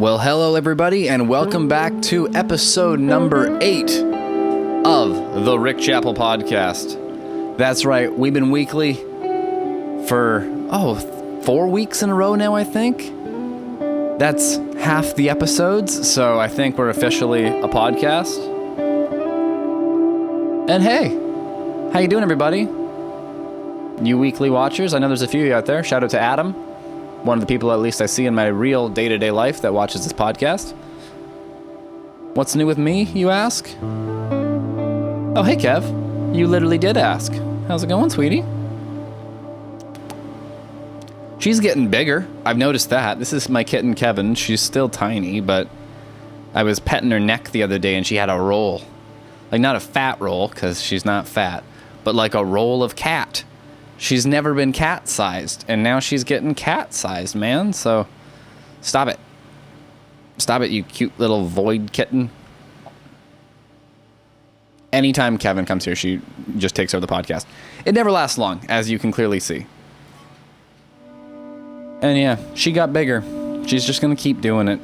Well, hello everybody, and welcome back to episode number 8 of the Rick Chappell podcast. That's right, we've been weekly for, 4 weeks in a row now, I think. That's half the episodes, so I think we're officially a podcast. And hey, how you doing, everybody? You weekly watchers, I know there's a few of you out there. Shout out to Adam, one of the people at least I see in my real day-to-day life that watches this podcast. What's new with me, you ask? Oh, hey, Kev. You literally did ask. How's it going, sweetie? She's getting bigger. I've noticed that. This is my kitten, Kevin. She's still tiny, but I was petting her neck the other day, and she had a roll. Like, not a fat roll, because she's not fat, but like a roll of cat. She's never been cat-sized, and now she's getting cat-sized, man. So, stop it. Stop it, you cute little void kitten. Anytime Kevin comes here, she just takes over the podcast. It never lasts long, as you can clearly see. And yeah, she got bigger. She's just going to keep doing it.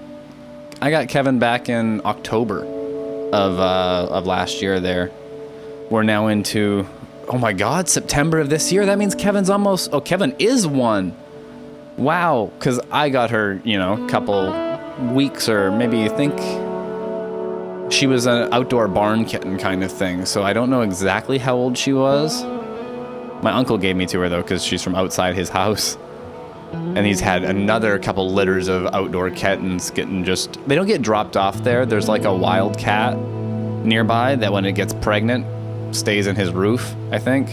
I got Kevin back in October of last year there. We're now into... oh my God, September of this year. That means Kevin's almost... oh, Kevin is 1. Wow. Because I got her, a couple weeks or maybe I think she was an outdoor barn kitten kind of thing. So I don't know exactly how old she was. My uncle gave me to her, though, because she's from outside his house. And he's had another couple litters of outdoor kittens getting just... they don't get dropped off there. There's like a wild cat nearby that when it gets pregnant... stays in his roof, I think.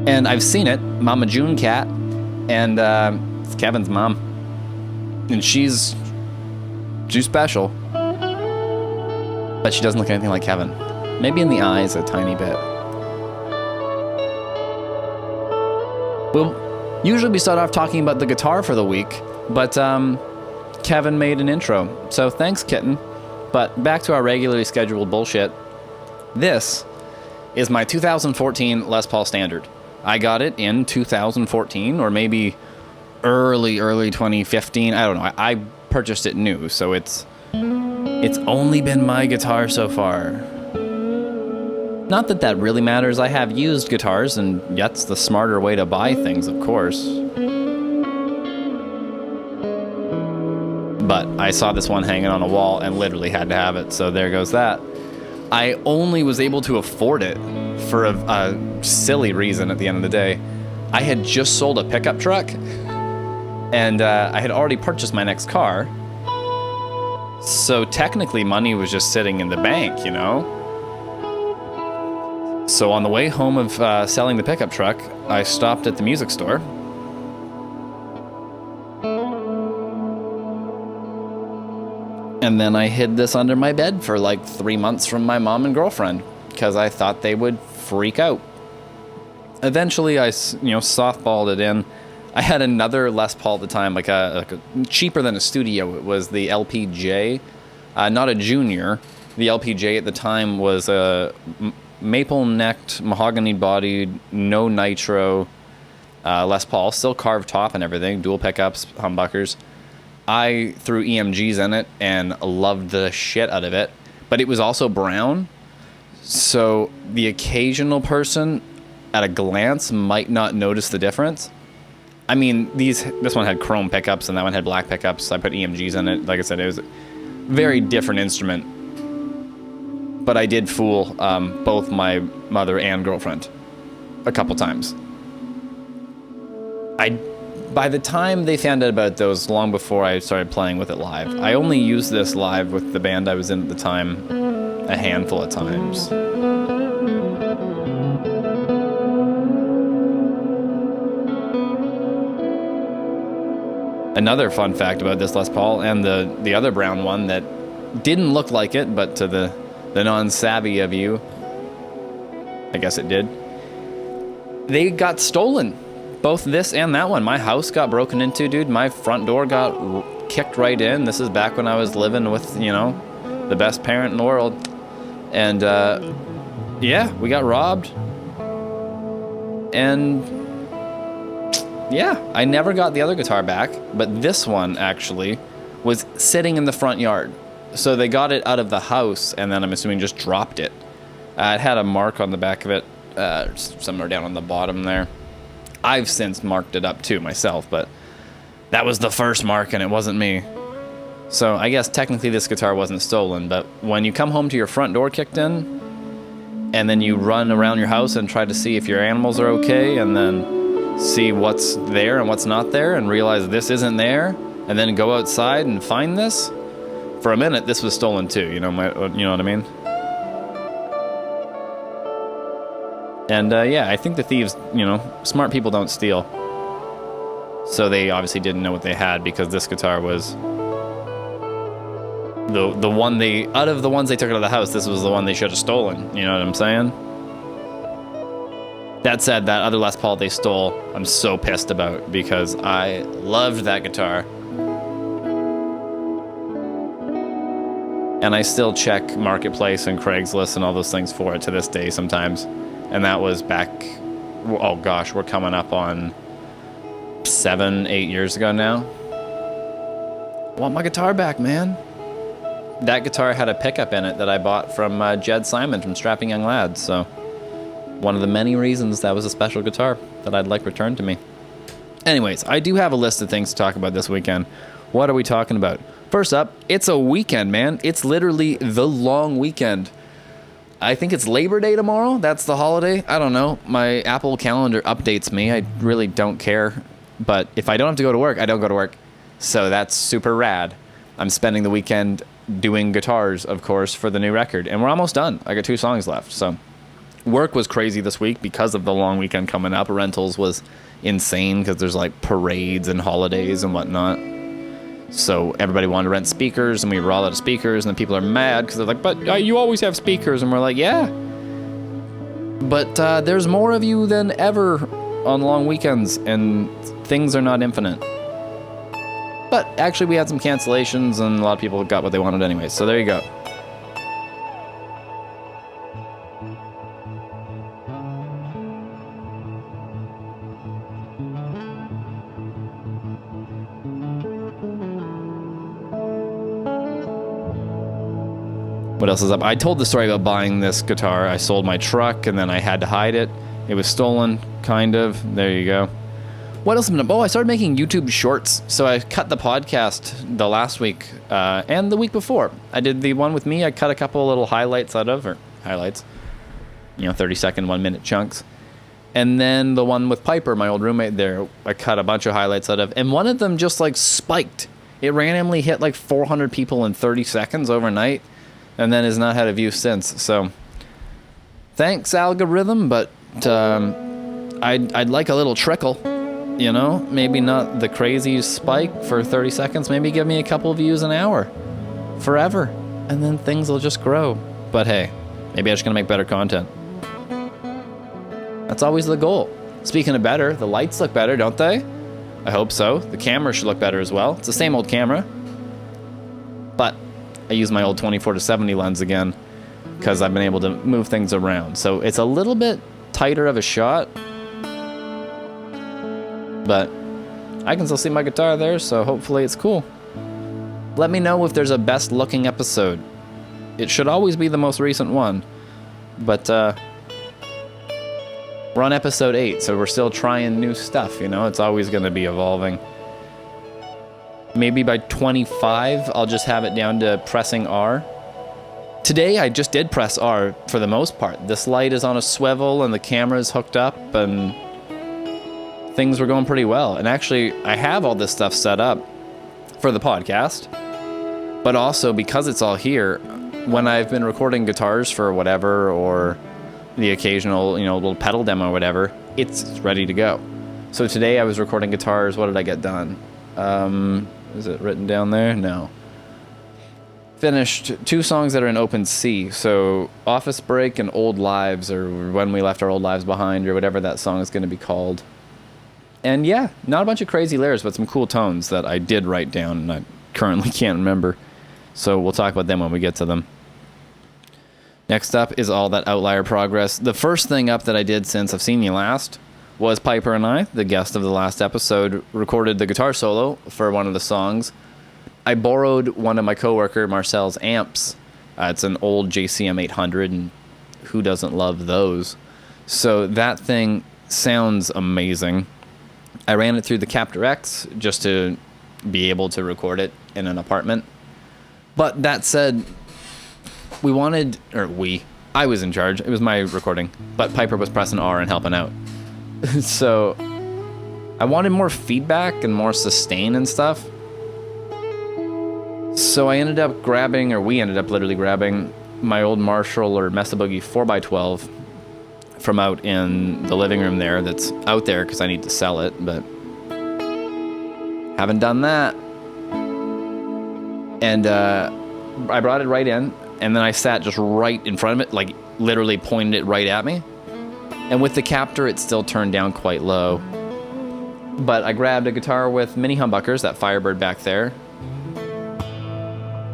And I've seen it, Mama June cat, and it's Kevin's mom. And she's special. But she doesn't look anything like Kevin. Maybe in the eyes a tiny bit. Well, usually we start off talking about the guitar for the week, but Kevin made an intro. So thanks, kitten. But back to our regularly scheduled bullshit. This is my 2014 Les Paul Standard. I got it in 2014 or maybe early 2015. I don't know. I purchased it new, so it's only been my guitar so far. Not that that really matters. I have used guitars, and that's the smarter way to buy things, of course. But I saw this one hanging on a wall and literally had to have it, so there goes that. I only was able to afford it for a silly reason at the end of the day. I had just sold a pickup truck, and I had already purchased my next car. So technically money was just sitting in the bank, So on the way home of selling the pickup truck, I stopped at the music store. And then I hid this under my bed for like 3 months from my mom and girlfriend because I thought they would freak out. Eventually, I softballed it in. I had another Les Paul at the time, like a cheaper than a studio. It was the LPJ, not a junior. The LPJ at the time was a maple-necked, mahogany-bodied, no nitro Les Paul, still carved top and everything, dual pickups, humbuckers. I threw EMGs in it and loved the shit out of it, but it was also brown, so the occasional person at a glance might not notice the difference. I mean, this one had chrome pickups and that one had black pickups. I put EMGs in it. Like I said, it was a very different instrument, but I did fool both my mother and girlfriend a couple times. By the time they found out about those, long before I started playing with it live, I only used this live with the band I was in at the time a handful of times. Another fun fact about this Les Paul and the other brown one that didn't look like it, but to the non-savvy of you, I guess it did. They got stolen. Both this and that one. My house got broken into, dude. My front door got kicked right in. This is back when I was living with, the best parent in the world. And, yeah, we got robbed. And Yeah, I never got the other guitar back, but this one actually was sitting in the front yard. So they got it out of the house, and then I'm assuming just dropped it. It had a mark on the back of it, somewhere down on the bottom there. I've since marked it up too myself, but that was the first mark, and it wasn't me. So I guess technically this guitar wasn't stolen, but when you come home to your front door kicked in, and then you run around your house and try to see if your animals are okay, and then see what's there and what's not there, and realize this isn't there, and then go outside and find this, for a minute this was stolen too, you know what I mean? And yeah, I think the thieves, smart people don't steal. So they obviously didn't know what they had, because this guitar was the one out of the ones they took out of the house, this was the one they should have stolen. You know what I'm saying? That said, that other Les Paul they stole, I'm so pissed about, because I loved that guitar. And I still check Marketplace and Craigslist and all those things for it to this day sometimes. And that was back, oh gosh, we're coming up on 7-8 years ago now. I want my guitar back, man. That guitar had a pickup in it that I bought from Jed Simon from Strapping Young Lads, so one of the many reasons that was a special guitar that I'd like returned to me. Anyways, I do have a list of things to talk about this weekend. What are we talking about? First up, it's a weekend, man. It's literally the long weekend. I think it's Labor Day tomorrow. That's the holiday. I don't know. My Apple calendar updates me. I really don't care. But if I don't have to go to work, I don't go to work. So that's super rad. I'm spending the weekend doing guitars, of course, for the new record. And we're almost done. I got 2 songs left. So work was crazy this week because of the long weekend coming up. Rentals was insane because there's like parades and holidays and whatnot. So everybody wanted to rent speakers, and we were all out of speakers, and then people are mad because they're like, but you always have speakers. And we're like, yeah. But there's more of you than ever on long weekends, and things are not infinite. But actually, we had some cancellations, and a lot of people got what they wanted anyway. So there you go. What else is up? I told the story about buying this guitar. I sold my truck, and then I had to hide it. It was stolen, kind of. There you go. What else? Oh, I started making YouTube shorts. So I cut the podcast the last week and the week before. I did the one with me. I cut a couple little highlights out of, or highlights, 30-second, 1-minute chunks. And then the one with Piper, my old roommate there, I cut a bunch of highlights out of. And one of them just like spiked. It randomly hit like 400 people in 30 seconds overnight, and then has not had a view since. So thanks, algorithm, but I'd like a little trickle. Maybe not the crazy spike for 30 seconds. Maybe give me a couple views an hour. Forever. And then things will just grow. But hey, maybe I'm just going to make better content. That's always the goal. Speaking of better, the lights look better, don't they? I hope so. The camera should look better as well. It's the same old camera. But I use my old 24-70 lens again because I've been able to move things around. So it's a little bit tighter of a shot. But I can still see my guitar there, so hopefully it's cool. Let me know if there's a best looking episode. It should always be the most recent one. But we're on episode 8, so we're still trying new stuff, It's always going to be evolving. Maybe by 25, I'll just have it down to pressing R. Today, I just did press R for the most part. This light is on a swivel, and the camera's hooked up, and things were going pretty well. And actually, I have all this stuff set up for the podcast, but also because it's all here, when I've been recording guitars for whatever, or the occasional, little pedal demo or whatever, it's ready to go. So today I was recording guitars. What did I get done? Is it written down there? No. Finished 2 songs that are in open C. So Office Break and Old Lives, or When We Left Our Old Lives Behind, or whatever that song is going to be called. And yeah, not a bunch of crazy layers, but some cool tones that I did write down and I currently can't remember. So we'll talk about them when we get to them. Next up is all that Outlier progress. The first thing up that I did since I've seen you last was Piper and I, the guest of the last episode, recorded the guitar solo for one of the songs. I borrowed one of my coworker Marcel's amps. It's an old JCM 800, and who doesn't love those? So that thing sounds amazing. I ran it through the Captor X just to be able to record it in an apartment. But that said, I was in charge. It was my recording, but Piper was pressing R and helping out. So I wanted more feedback and more sustain and stuff. So we ended up literally grabbing my old Marshall or Mesa Boogie 4x12 from out in the living room there, that's out there because I need to sell it, but haven't done that. And I brought it right in, and then I sat just right in front of it, like literally pointed it right at me. And with the Captor, it still turned down quite low. But I grabbed a guitar with mini humbuckers, that Firebird back there.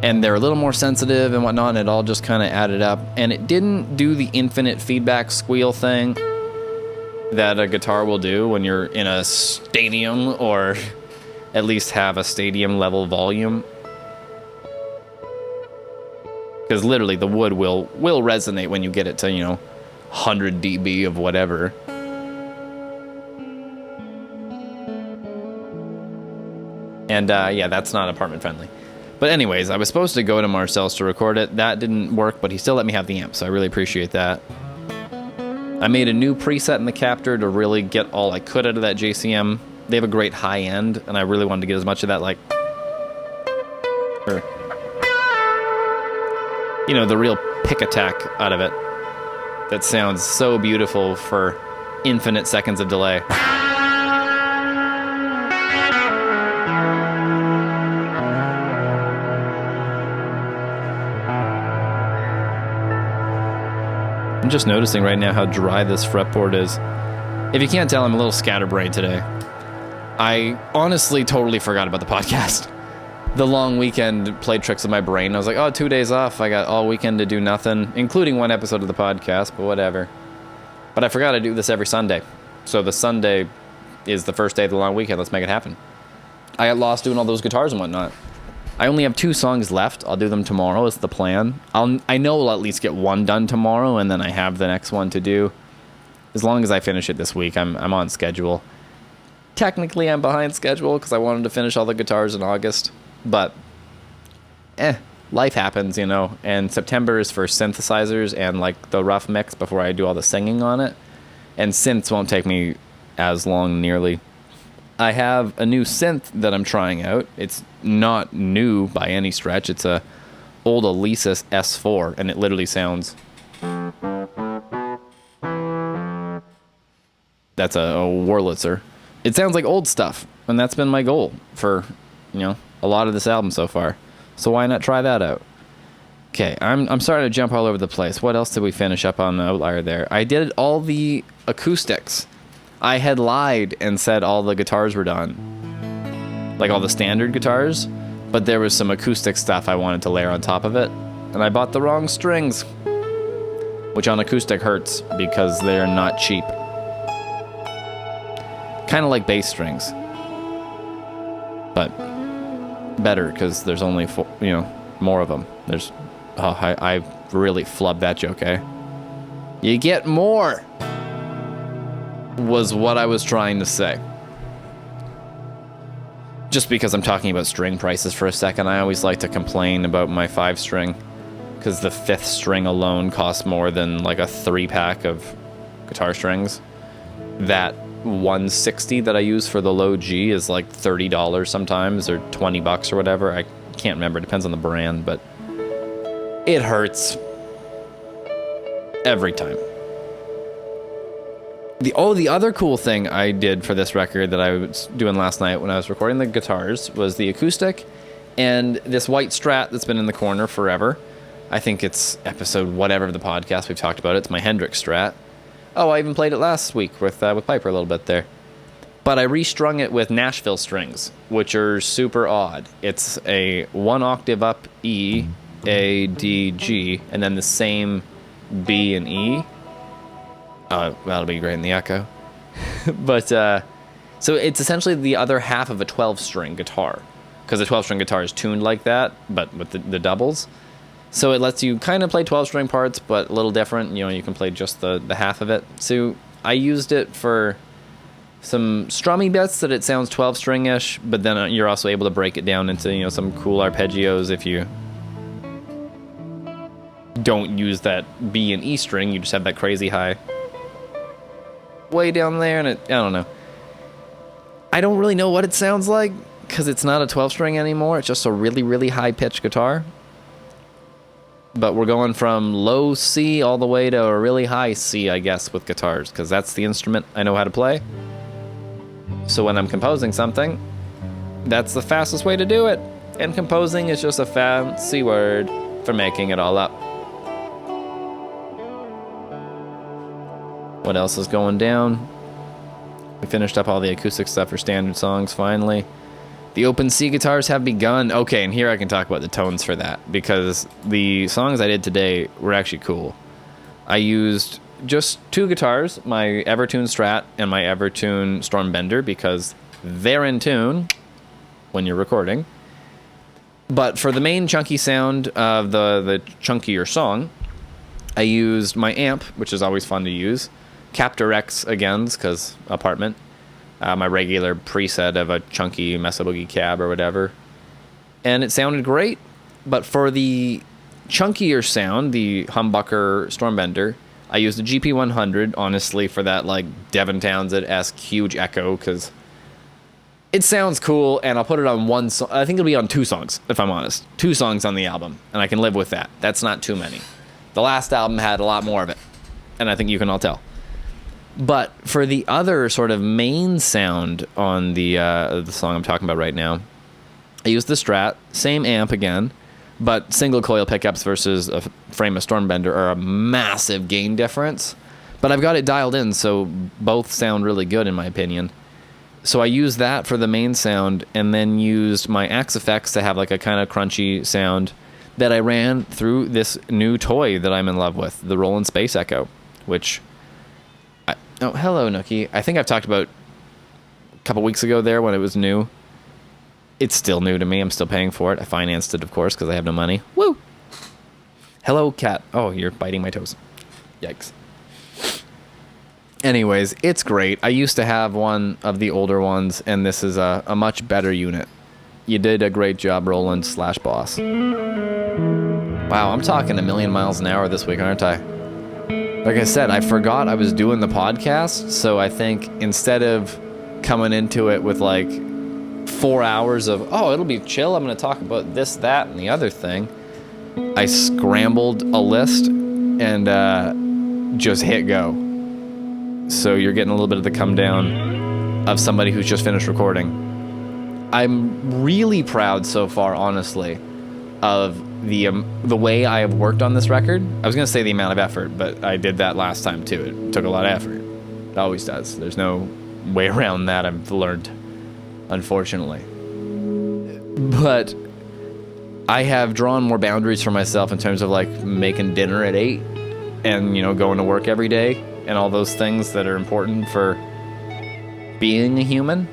And they're a little more sensitive and whatnot, and it all just kind of added up. And it didn't do the infinite feedback squeal thing that a guitar will do when you're in a stadium, or at least have a stadium level volume. Because literally the wood will resonate when you get it to, 100 dB of whatever. And yeah, that's not apartment friendly. But anyways, I was supposed to go to Marcel's to record it. That didn't work, but he still let me have the amp, so I really appreciate that. I made a new preset in the Captor to really get all I could out of that JCM. They have a great high end, and I really wanted to get as much of that, the real pick attack out of it. That sounds so beautiful for infinite seconds of delay. I'm just noticing right now how dry this fretboard is. If you can't tell, I'm a little scatterbrained today. I honestly totally forgot about the podcast. The long weekend played tricks with my brain. I was like, 2 days off. I got all weekend to do nothing, including one episode of the podcast, but whatever. But I forgot I do this every Sunday. So the Sunday is the first day of the long weekend. Let's make it happen. I got lost doing all those guitars and whatnot. I only have 2 songs left. I'll do them tomorrow is the plan. I know I'll at least get one done tomorrow, and then I have the next one to do. As long as I finish it this week, I'm on schedule. Technically, I'm behind schedule because I wanted to finish all the guitars in August. But, life happens, And September is for synthesizers and, the rough mix before I do all the singing on it. And synths won't take me as long, nearly. I have a new synth that I'm trying out. It's not new by any stretch. It's a old Alesis S4, and it literally sounds... That's a Wurlitzer. It sounds like old stuff, and that's been my goal for, a lot of this album so far. So why not try that out? Okay, I'm starting to jump all over the place. What else did we finish up on the Outlier there? I did all the acoustics. I had lied and said all the guitars were done. Like all the standard guitars. But there was some acoustic stuff I wanted to layer on top of it. And I bought the wrong strings. Which on acoustic hurts because they're not cheap. Kind of like bass strings. But better because there's only more of them. I really flubbed that joke, eh? You get more, was what I was trying to say. Just because I'm talking about string prices for a second, I always like to complain about my 5-string because the 5th string alone costs more than a 3-pack of guitar strings. That 160 that I use for the low G is $30 sometimes, or $20 or whatever. I can't remember. It depends on the brand, but it hurts every time. The other cool thing I did for this record that I was doing last night when I was recording the guitars was the acoustic and this white Strat that's been in the corner forever. I think it's episode whatever of the podcast we've talked about it. It's my Hendrix Strat. Oh, I even played it last week with Piper a little bit there. But I restrung it with Nashville strings, which are super odd. It's a 1 octave up E, A, D, G, and then the same B and E. That'll be great in the echo. But so it's essentially the other half of a 12-string guitar, because a 12-string guitar is tuned like that, but with the doubles. So it lets you kind of play 12-string parts, but a little different. You know, you can play just the half of it. So I used it for some strummy bits that it sounds 12-string-ish, but then you're also able to break it down into, you know, some cool arpeggios if you don't use that B and E string. You just have that crazy high way down there, and I don't know. I don't really know what it sounds like, because it's not a 12-string anymore. It's just a really, really high-pitched guitar. But we're going from low C all the way to a really high C, I guess, with guitars, because that's the instrument I know how to play. So when I'm composing something, that's the fastest way to do it. And composing is just a fancy word for making it all up. What else is going down? We finished up all the acoustic stuff for standard songs, finally. The open C guitars have begun. Okay, and here I can talk about the tones for that, because the songs I did today were actually cool. I used just two guitars, my Evertune Strat and my Evertune Stormbender, because they're in tune when you're recording. But for the main chunky sound of the chunkier song, I used my amp, which is always fun to use, Captor X again, because apartment. My regular preset of a chunky Mesa Boogie cab or whatever. And it sounded great, but for the chunkier sound, the humbucker Stormbender, I used the GP100, honestly, for that, like, Devin Townsend-esque huge echo, because it sounds cool, and I'll put it on one song. I think it'll be on two songs, if I'm honest. Two songs on the album, and I can live with that. That's not too many. The last album had a lot more of it, and I think you can all tell. But for the other sort of main sound on the song I'm talking about right now, I used the Strat, same amp again, but single coil pickups versus a frame of Stormbender are a massive gain difference. But I've got it dialed in, so both sound really good in my opinion. So I used that for the main sound, and then used my Axe Effects to have like a kind of crunchy sound that I ran through this new toy that I'm in love with, the Roland Space Echo, which... Oh, hello, Nookie. I think I've talked about a couple weeks ago there when it was new. It's still new to me. I'm still paying for it. I financed it, of course, because I have no money. Woo! Hello, cat. Oh, you're biting my toes. Yikes. Anyways, it's great. I used to have one of the older ones, and this is a much better unit. You did a great job, Roland/boss. Wow, I'm talking a million miles an hour this week, aren't I? Like I said, I forgot I was doing the podcast, so I think instead of coming into it with like 4 hours of, oh, it'll be chill, I'm going to talk about this, that, and the other thing, I scrambled a list and just hit go. So you're getting a little bit of the come down of somebody who's just finished recording. I'm really proud so far, honestly, of the way I have worked on this record. I was going to say the amount of effort, but I did that last time too. It took a lot of effort. It always does. There's no way around that, I've learned, unfortunately. But I have drawn more boundaries for myself in terms of like making dinner at 8 and, you know, going to work every day and all those things that are important for being a human.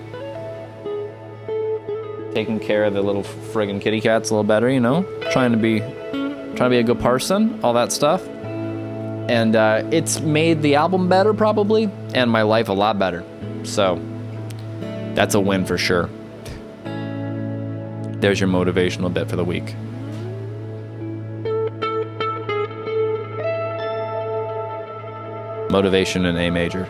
Taking care of the little friggin' kitty cats a little better, you know, trying to be a good person, all that stuff. And it's made the album better, probably, and my life a lot better. So that's a win for sure. There's your motivational bit for the week. Motivation in A major.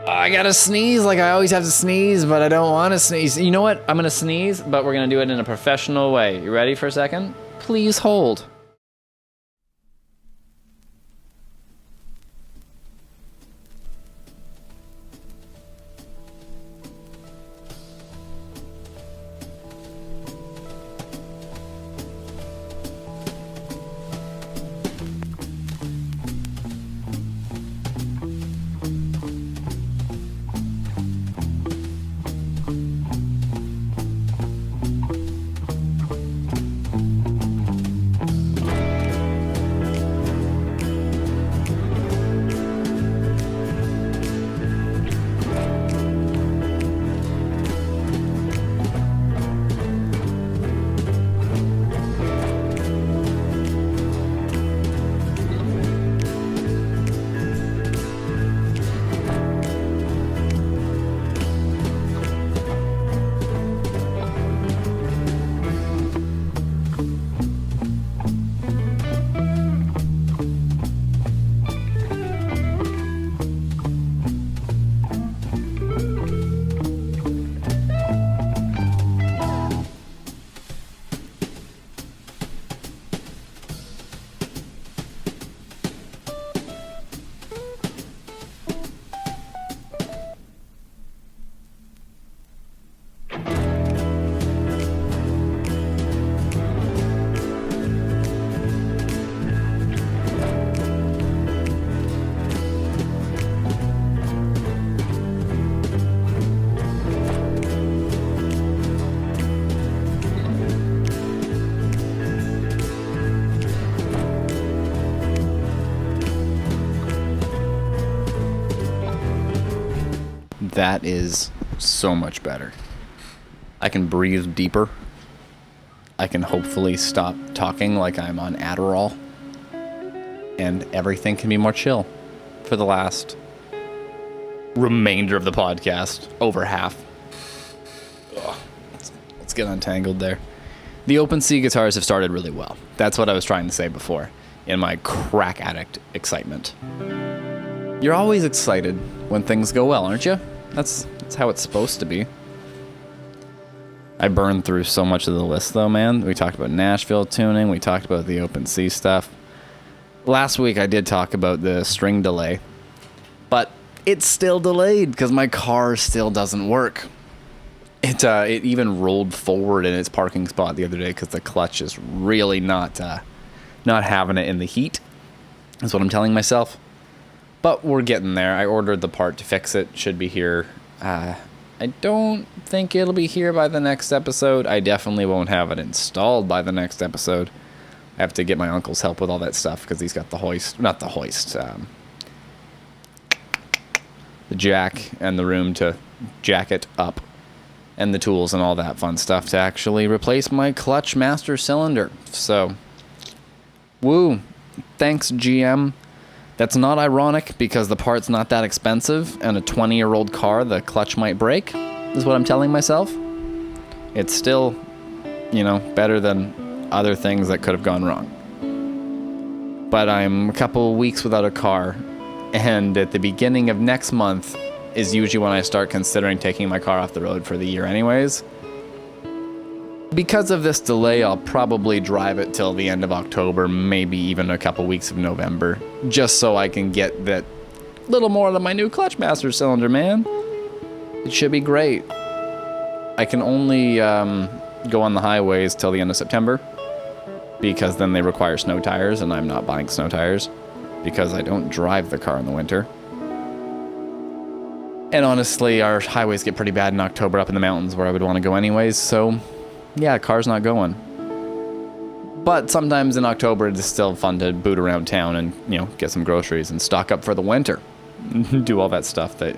I gotta sneeze like I always have to sneeze, but I don't want to sneeze. You know what? I'm gonna sneeze, but we're gonna do it in a professional way. You ready for a second? Please hold. That is so much better. I can breathe deeper. I can hopefully stop talking like I'm on Adderall. And everything can be more chill for the last remainder of the podcast. Over half. Ugh. Let's get untangled there. The open C guitars have started really well. That's what I was trying to say before in my crack addict excitement. You're always excited when things go well, aren't you? That's how it's supposed to be. I burned through so much of the list, though, man. We talked about Nashville tuning. We talked about the open C stuff. Last week, I did talk about the string delay. But it's still delayed because my car still doesn't work. It even rolled forward in its parking spot the other day because the clutch is really not having it in the heat. That's what I'm telling myself. But we're getting there. I ordered the part to fix it. Should be here. I don't think it'll be here by the next episode. I definitely won't have it installed by the next episode. I have to get my uncle's help with all that stuff because he's got the hoist. Not the hoist. The jack and the room to jack it up. And the tools and all that fun stuff to actually replace my clutch master cylinder. So, woo. Thanks, GM. That's not ironic because the part's not that expensive, and a 20-year-old car, the clutch might break, is what I'm telling myself. It's still, better than other things that could have gone wrong. But I'm a couple weeks without a car, and at the beginning of next month is usually when I start considering taking my car off the road for the year anyways. Because of this delay, I'll probably drive it till the end of October, maybe even a couple weeks of November, just so I can get that little more than my new clutch master cylinder, man. It should be great. I can only go on the highways till the end of September, because then they require snow tires, and I'm not buying snow tires, because I don't drive the car in the winter. And honestly, our highways get pretty bad in October up in the mountains where I would want to go anyways, so yeah, car's not going. But sometimes in October, it's still fun to boot around town and, get some groceries and stock up for the winter. Do all that stuff that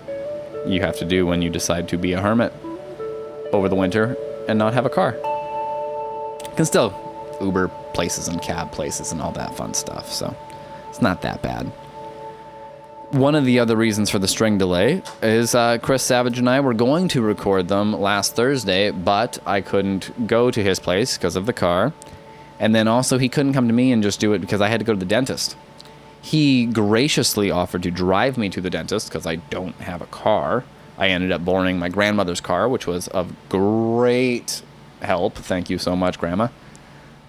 you have to do when you decide to be a hermit over the winter and not have a car. You can still Uber places and cab places and all that fun stuff, so it's not that bad. One of the other reasons for the string delay is Chris Savage and I were going to record them last Thursday, but I couldn't go to his place because of the car. And then also he couldn't come to me and just do it because I had to go to the dentist. He graciously offered to drive me to the dentist because I don't have a car. I ended up borrowing my grandmother's car, which was of great help. Thank you so much, Grandma.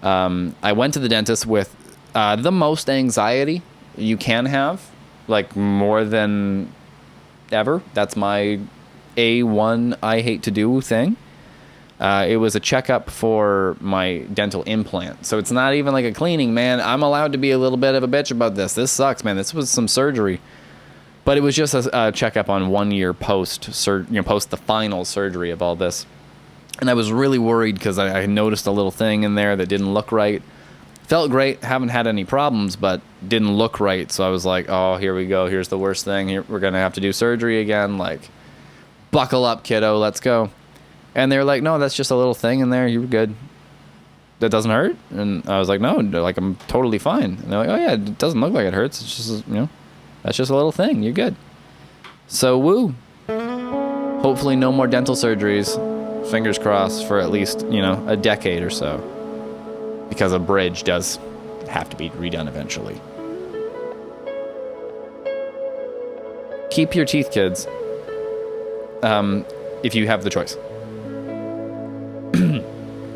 I went to the dentist with the most anxiety you can have. Like, more than ever. That's my A1 I hate to do thing. It was a checkup for my dental implant. So it's not even like a cleaning, man. I'm allowed to be a little bit of a bitch about this. This sucks, man. This was some surgery. But it was just a checkup on 1 year post the final surgery of all this. And I was really worried because I noticed a little thing in there that didn't look right. Felt great, haven't had any problems, but didn't look right. So I was like, oh, here we go. Here's the worst thing. We're going to have to do surgery again. Like, buckle up, kiddo. Let's go. And they were like, no, that's just a little thing in there. You're good. That doesn't hurt? And I was like, no, like, I'm totally fine. And they're like, oh, yeah, it doesn't look like it hurts. It's just, that's just a little thing. You're good. So, woo. Hopefully no more dental surgeries. Fingers crossed for at least, a decade or so. Because a bridge does have to be redone eventually. Keep your teeth, kids. If you have the choice.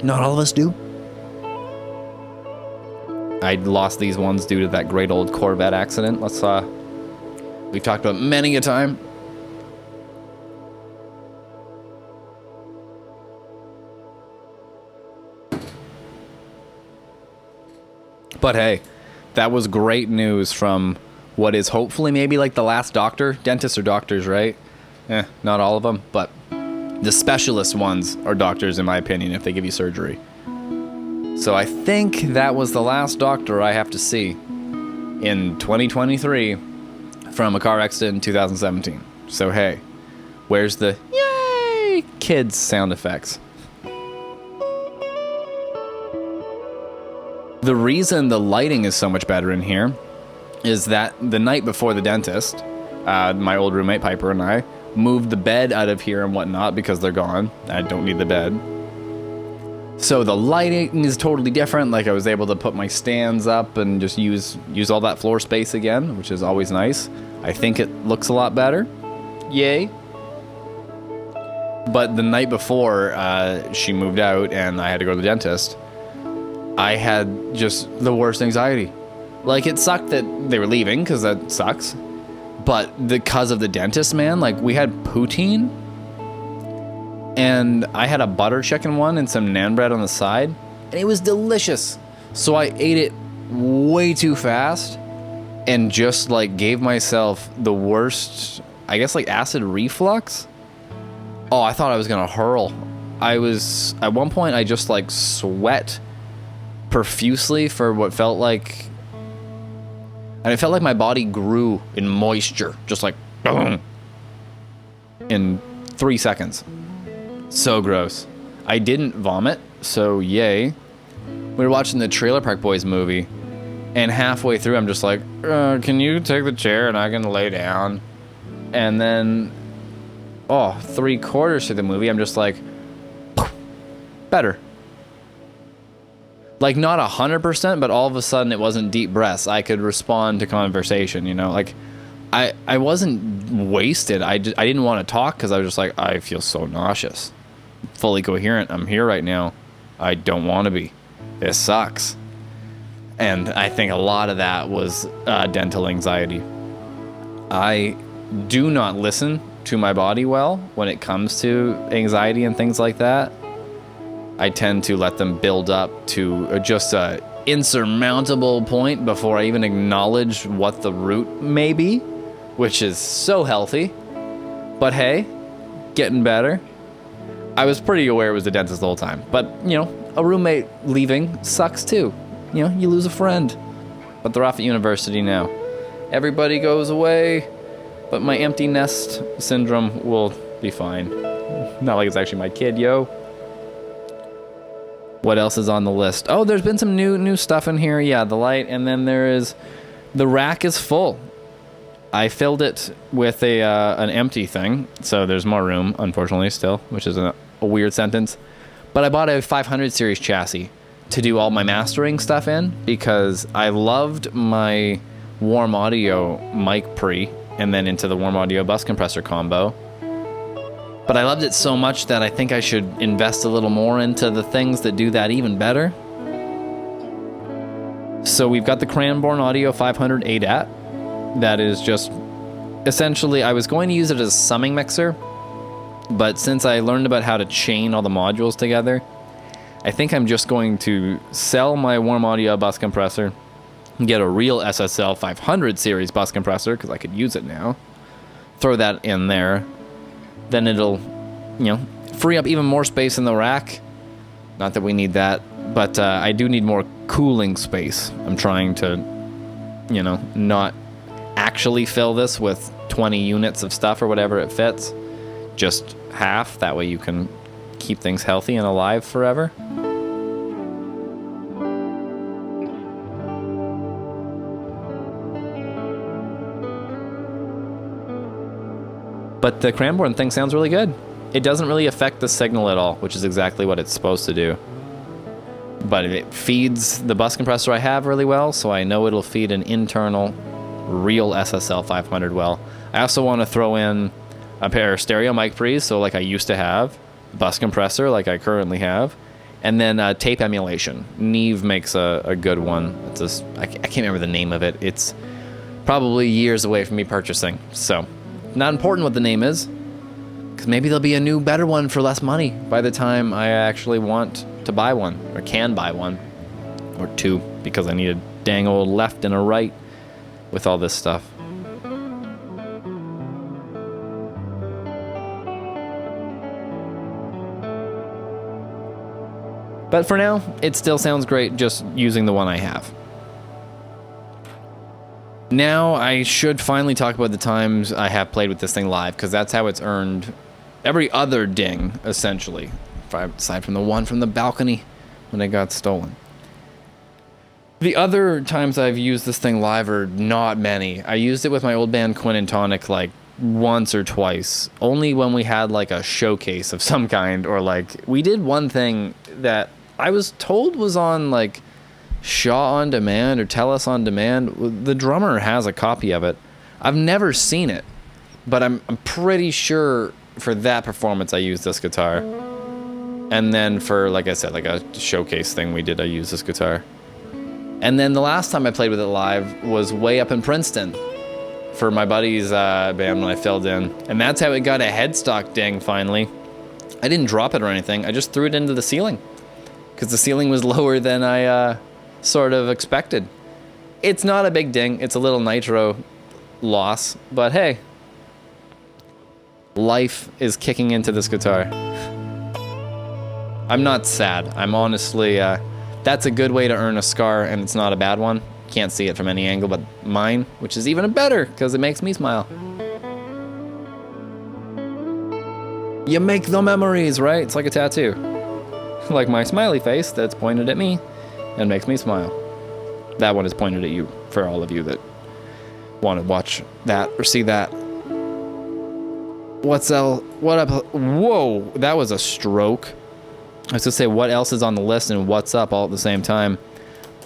Not all of us do. I lost these ones due to that great old Corvette accident. We've talked about many a time. But hey, that was great news from what is hopefully maybe like the last doctor. Dentists are doctors, right? Not all of them, but the specialist ones are doctors, in my opinion, if they give you surgery. So I think that was the last doctor I have to see in 2023 from a car accident in 2017. So hey, Where's the yay kids sound effects? The reason the lighting is so much better in here is that the night before the dentist, my old roommate Piper and I moved the bed out of here and whatnot because they're gone. I don't need the bed. So the lighting is totally different. Like, I was able to put my stands up and just use all that floor space again, which is always nice. I think it looks a lot better. Yay. But the night before she moved out and I had to go to the dentist, I had just the worst anxiety. Like, it sucked that they were leaving, because that sucks. But because of the dentist, man, like, we had poutine, and I had a butter chicken one and some naan bread on the side, and it was delicious. So I ate it way too fast and just, like, gave myself the worst, I guess, like, acid reflux. Oh, I thought I was gonna hurl. At one point, I just, like, sweat profusely for what felt like, and it felt like my body grew in moisture, just like boom, in 3 seconds. So gross. I didn't vomit, so yay. We were watching the Trailer Park Boys movie, and halfway through I'm just like, can you take the chair and I can lay down? And then, 3/4 through the movie, I'm just like, better. Like, not 100%, but all of a sudden it wasn't deep breaths. I could respond to conversation, you know? Like, I wasn't wasted. I didn't want to talk because I was just like, I feel so nauseous. Fully coherent. I'm here right now. I don't want to be. This sucks. And I think a lot of that was dental anxiety. I do not listen to my body well when it comes to anxiety and things like that. I tend to let them build up to just a insurmountable point before I even acknowledge what the root may be, which is so healthy. But hey, getting better. I was pretty aware it was the dentist the whole time, but, you know, a roommate leaving sucks too. You know, you lose a friend. But they're off at university now. Everybody goes away, but my empty nest syndrome will be fine. Not like it's actually my kid, yo. What else is on the list? Oh, there's been some new stuff in here. Yeah, the light, and then the rack is full. I filled it with an empty thing, so there's more room, unfortunately, still, which is a weird sentence. But I bought a 500 series chassis to do all my mastering stuff in, because I loved my warm audio mic pre, and then into the warm audio bus compressor combo. But I loved it so much that I think I should invest a little more into the things that do that even better. So we've got the Cranbourne Audio 500 ADAT. That is just, essentially, I was going to use it as a summing mixer, but since I learned about how to chain all the modules together, I think I'm just going to sell my warm audio bus compressor and get a real SSL 500 series bus compressor, because I could use it now. Throw that in there. Then it'll, you know, free up even more space in the rack. Not that we need that, but I do need more cooling space. I'm trying to, you know, not actually fill this with 20 units of stuff or whatever it fits. Just half. That way you can keep things healthy and alive forever. But the Cranbourne thing sounds really good. It doesn't really affect the signal at all, which is exactly what it's supposed to do. But it feeds the bus compressor I have really well, so I know it'll feed an internal, real SSL 500 well. I also want to throw in a pair of stereo mic pre's, so like I used to have, bus compressor like I currently have, and then tape emulation. Neve makes a good one. It's just, I can't remember the name of it. It's probably years away from me purchasing, so not important what the name is, because maybe there'll be a new, better one for less money by the time I actually want to buy one, or can buy one, or two, because I need a dang old left and a right with all this stuff. But for now, it still sounds great just using the one I have. Now I should finally talk about the times I have played with this thing live, because that's how it's earned every other ding, essentially, aside from the one from the balcony when it got stolen. The other times I've used this thing live are not many. I used it with my old band Quinn and Tonic like once or twice, only when we had like a showcase of some kind, or like we did one thing that I was told was on like Shaw on Demand or Tellus on Demand. The drummer has a copy of it. I've never seen it, but I'm pretty sure for that performance I used this guitar. And then for, like I said, like a showcase thing we did, I used this guitar. And then the last time I played with it live was way up in Princeton for my buddy's band when I filled in. And that's how it got a headstock ding finally. I didn't drop it or anything. I just threw it into the ceiling because the ceiling was lower than I sort of expected. It's not a big ding. It's a little nitro loss. But hey, life is kicking into this guitar. I'm not sad. I'm honestly... that's a good way to earn a scar, and it's not a bad one. Can't see it from any angle but mine, which is even better because it makes me smile. You make the memories, right? It's like a tattoo. Like my smiley face that's pointed at me and makes me smile. That one is pointed at you for all of you that want to watch that or see that. What up? Whoa, that was a stroke. I was going to say what else is on the list and what's up all at the same time.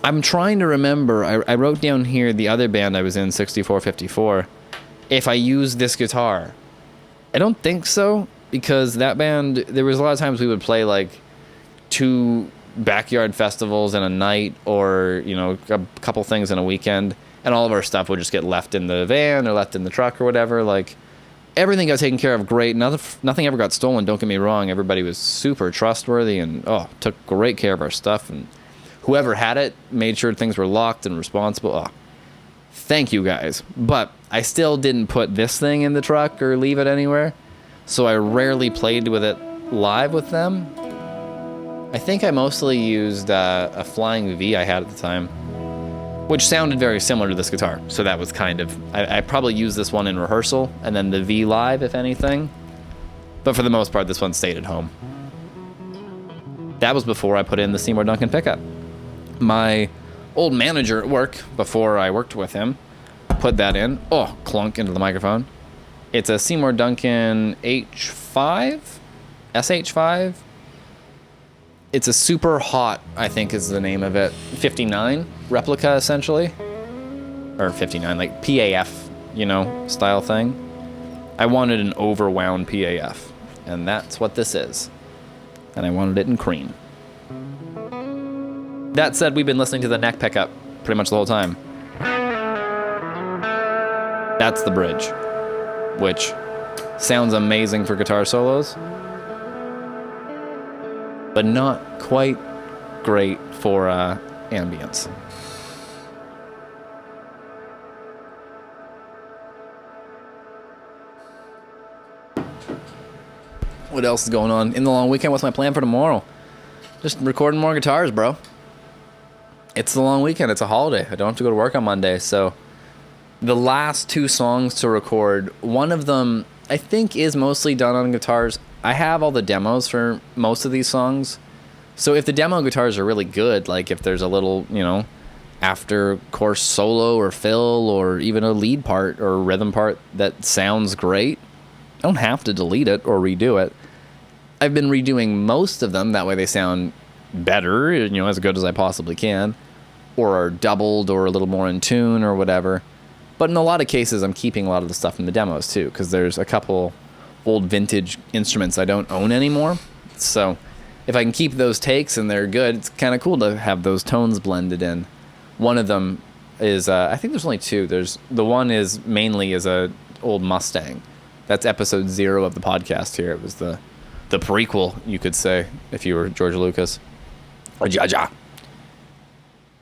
I'm trying to remember. I wrote down here the other band I was in, 6454, if I used this guitar. I don't think so, because that band, there was a lot of times we would play like 2 backyard festivals in a night, or, you know, a couple things in a weekend, and all of our stuff would just get left in the van or left in the truck or whatever. Like, everything got taken care of great. Nothing ever got stolen, don't get me wrong. Everybody was super trustworthy and took great care of our stuff. And whoever had it made sure things were locked and responsible. Thank you guys. But I still didn't put this thing in the truck or leave it anywhere. So I rarely played with it live with them. I think I mostly used a Flying V I had at the time, which sounded very similar to this guitar. So that was kind of... I probably used this one in rehearsal, and then the V live, if anything. But for the most part, this one stayed at home. That was before I put in the Seymour Duncan pickup. My old manager at work, before I worked with him, put that in. Oh, clunk into the microphone. It's a Seymour Duncan H5? SH5? It's a super hot, I think is the name of it, 59 replica, essentially. Or 59, like PAF, you know, style thing. I wanted an overwound PAF, and that's what this is. And I wanted it in cream. That said, we've been listening to the neck pickup pretty much the whole time. That's the bridge, which sounds amazing for guitar solos, but not quite great for ambience. What else is going on in the long weekend? What's my plan for tomorrow? Just recording more guitars, bro. It's the long weekend. It's a holiday. I don't have to go to work on Monday. So the last 2 songs to record, one of them I think is mostly done on guitars. I have all the demos for most of these songs. So if the demo guitars are really good, like if there's a little, you know, after course solo or fill or even a lead part or a rhythm part that sounds great, I don't have to delete it or redo it. I've been redoing most of them. That way they sound better, you know, as good as I possibly can, or are doubled or a little more in tune or whatever. But in a lot of cases, I'm keeping a lot of the stuff from the demos too, because there's a couple old vintage instruments I don't own anymore. So if I can keep those takes and they're good, it's kind of cool to have those tones blended in. One of them is, I think there's only 2. The one is mainly is a old Mustang. That's episode 0 of the podcast here. It was the prequel, you could say, if you were George Lucas. Or Jar Jar.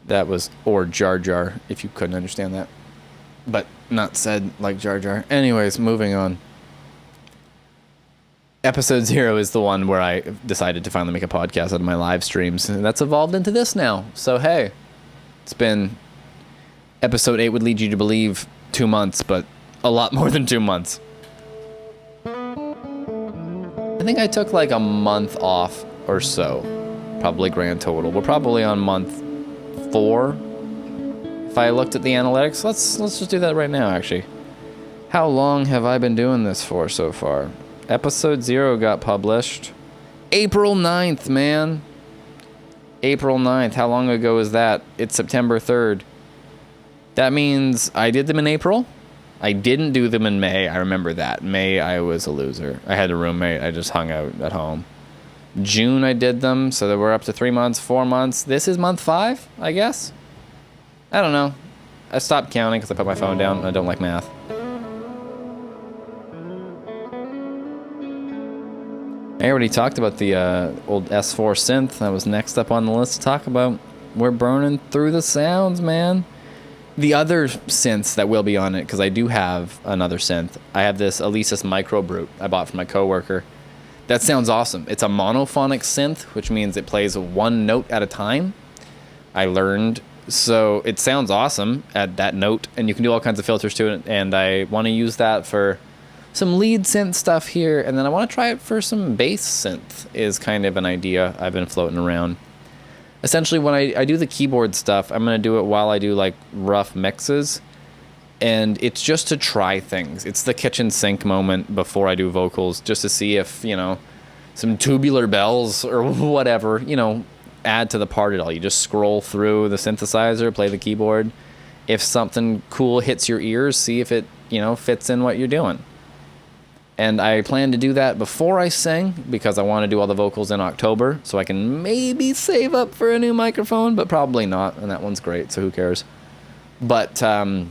That was, or Jar Jar, if you couldn't understand that. But not said like Jar Jar. Anyways, moving on. Episode 0 is the one where I decided to finally make a podcast out of my live streams. And that's evolved into this now. So, hey, it's been Episode 8 would lead you to believe 2 months, but a lot more than 2 months. I think I took like a month off or so, probably grand total. We're probably on month 4. If I looked at the analytics, let's just do that right now, actually. How long have I been doing this for so far? Episode 0 got published April 9th, man. April 9th. How long ago is that? It's September 3rd. That means I did them in April. I didn't do them in May. I remember that. May, I was a loser. I had a roommate. I just hung out at home. June, I did them, so that we're up to 3 months, 4 months. This is month 5, I guess? I don't know. I stopped counting because I put my phone down and I don't like math. I already talked about the old S4 synth. That was next up on the list to talk about. We're burning through the sounds, man. The other synths that will be on it, because I do have another synth. I have this Alesis Micro Brute I bought from my coworker. That sounds awesome. It's a monophonic synth, which means it plays 1 note at a time. I learned, so it sounds awesome at that note, and you can do all kinds of filters to it, and I want to use that for some lead synth stuff here, and then I want to try it for some bass synth is kind of an idea I've been floating around. Essentially, when I do the keyboard stuff, I'm going to do it while I do like rough mixes, and it's just to try things. It's the kitchen sink moment before I do vocals, just to see if, you know, some tubular bells or whatever, you know, add to the part at all. You just scroll through the synthesizer, play the keyboard. If something cool hits your ears, see if it, you know, fits in what you're doing. And I plan to do that before I sing, because I want to do all the vocals in October, so I can maybe save up for a new microphone, but probably not, and that one's great, so who cares. But I'll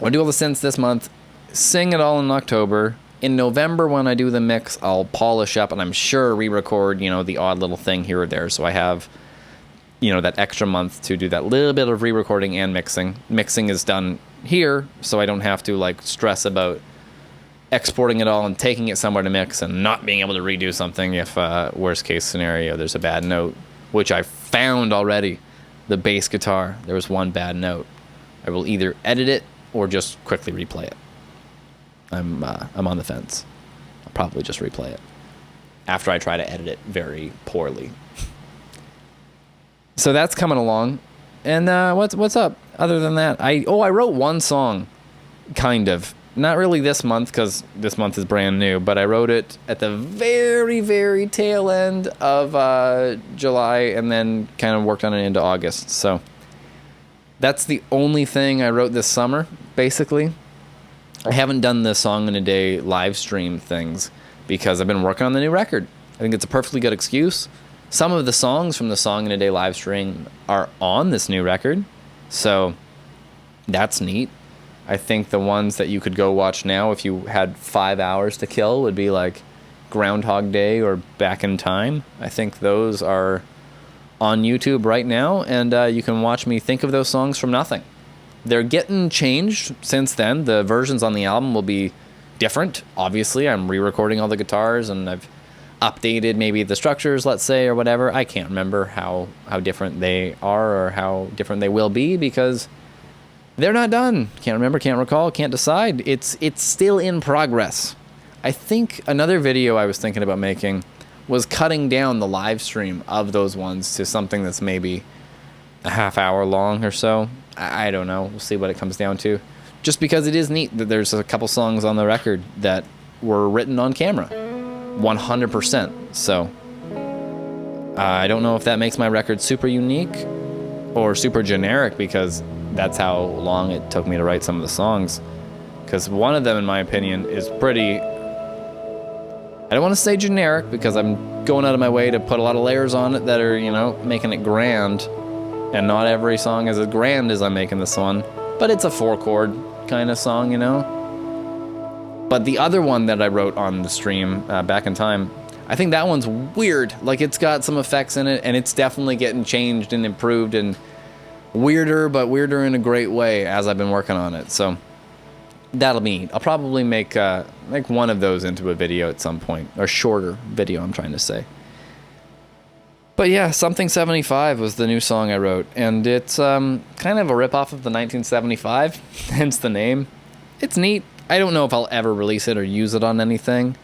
do all the synths this month, sing it all in October. In November, when I do the mix, I'll polish up, and I'm sure re-record, you know, the odd little thing here or there, so I have, you know, that extra month to do that little bit of re-recording and mixing. Mixing is done here, so I don't have to, like, stress about exporting it all and taking it somewhere to mix and not being able to redo something if, worst case scenario, there's a bad note, which I found already. The bass guitar, there was one bad note. I will either edit it or just quickly replay it. I'm on the fence. I'll probably just replay it after I try to edit it very poorly. So that's coming along. And what's up other than that? I wrote one song, kind of. Not really this month, because this month is brand new, but I wrote it at the very, very tail end of July, and then kind of worked on it into August. So that's the only thing I wrote this summer, basically. I haven't done the Song in a Day live stream things, because I've been working on the new record. I think it's a perfectly good excuse. Some of the songs from the Song in a Day live stream are on this new record, so that's neat. I think the ones that you could go watch now if you had 5 hours to kill would be like Groundhog Day or Back in Time. I think those are on YouTube right now, and you can watch me think of those songs from nothing. They're getting changed since then. The versions on the album will be different, obviously. I'm re-recording all the guitars, and I've updated maybe the structures, let's say, or whatever. I can't remember how different they are or how different they will be, because they're not done. Can't remember, can't recall, can't decide. It's still in progress. I think another video I was thinking about making was cutting down the live stream of those ones to something that's maybe a half hour long or so. I don't know. We'll see what it comes down to. Just because it is neat that there's a couple songs on the record that were written on camera. 100%. So I don't know if that makes my record super unique or super generic, because that's how long it took me to write some of the songs. Because one of them, in my opinion, is pretty... I don't want to say generic, because I'm going out of my way to put a lot of layers on it that are, you know, making it grand. And not every song is as grand as I'm making this one. But it's a 4-chord kind of song, you know? But the other one that I wrote on the stream, Back in Time, I think that one's weird. Like, it's got some effects in it, and it's definitely getting changed and improved and weirder, but weirder in a great way as I've been working on it. So that'll be neat. I'll probably make one of those into a video at some point, or shorter video, I'm trying to say. But yeah, Something 75 was the new song I wrote, and it's kind of a ripoff of the 1975, hence the name. It's neat. I don't know if I'll ever release it or use it on anything.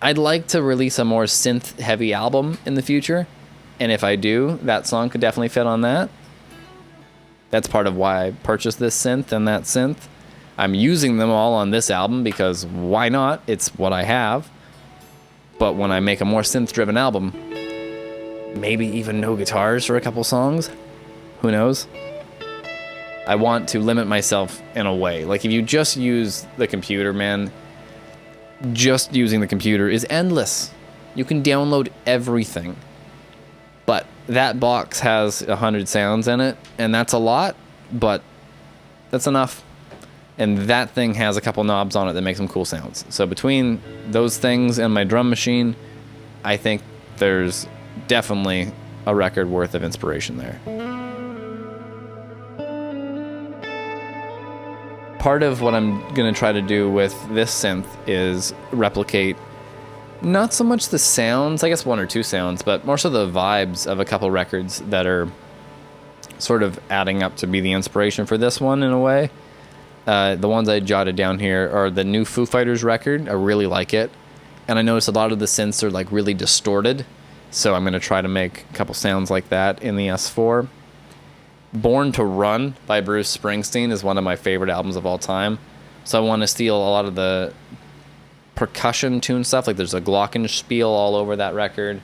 I'd like to release a more synth-heavy album in the future, and if I do, that song could definitely fit on that. That's part of why I purchased this synth and that synth. I'm using them all on this album because why not? It's what I have. But when I make a more synth-driven album, maybe even no guitars for a couple songs. Who knows? I want to limit myself in a way. Like, if you just use the computer, man, just using the computer is endless. You can download everything. But that box has 100 sounds in it, and that's a lot, but that's enough. And that thing has a couple knobs on it that make some cool sounds. So between those things and my drum machine, I think there's definitely a record worth of inspiration there. Part of what I'm going to try to do with this synth is replicate not so much the sounds, I guess one or two sounds, but more so the vibes of a couple records that are sort of adding up to be the inspiration for this one in a way. The ones I jotted down here are the new Foo Fighters record. I really like it. And I noticed a lot of the synths are like really distorted. So I'm going to try to make a couple sounds like that in the S4. Born to Run by Bruce Springsteen is one of my favorite albums of all time. So I want to steal a lot of the percussion tune stuff. Like there's a glockenspiel all over that record.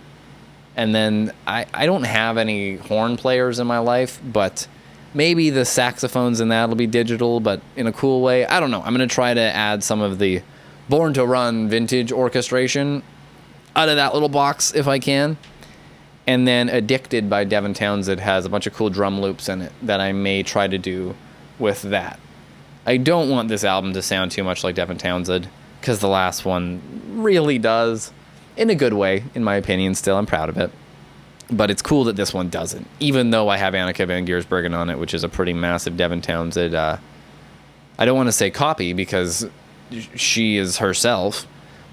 And then I don't have any horn players in my life, but maybe the saxophones in that will be digital, but in a cool way. I don't know. I'm going to try to add some of the Born to Run vintage orchestration out of that little box if I can. And then Addicted by Devin Townsend has a bunch of cool drum loops in it that I may try to do with that. I don't want this album to sound too much like Devin Townsend, because the last one really does, in a good way, in my opinion. Still, I'm proud of it. But it's cool that this one doesn't, even though I have Annika van Giersbergen on it, which is a pretty massive Devin Townsend. I don't want to say copy, because she is herself,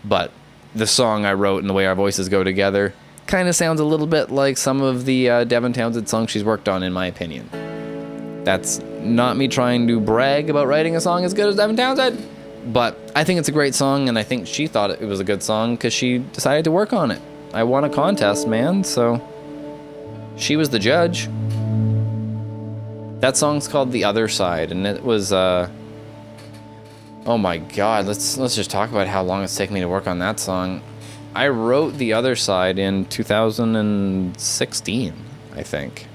but the song I wrote and the way our voices go together kind of sounds a little bit like some of the Devin Townsend songs she's worked on, in my opinion. That's not me trying to brag about writing a song as good as Devin Townsend, but I think it's a great song, and I think she thought it was a good song because she decided to work on it. I won a contest, man, so she was the judge. That song's called The Other Side, and it was, oh my god, let's just talk about how long it's taken me to work on that song. I wrote The Other Side in 2016, I think.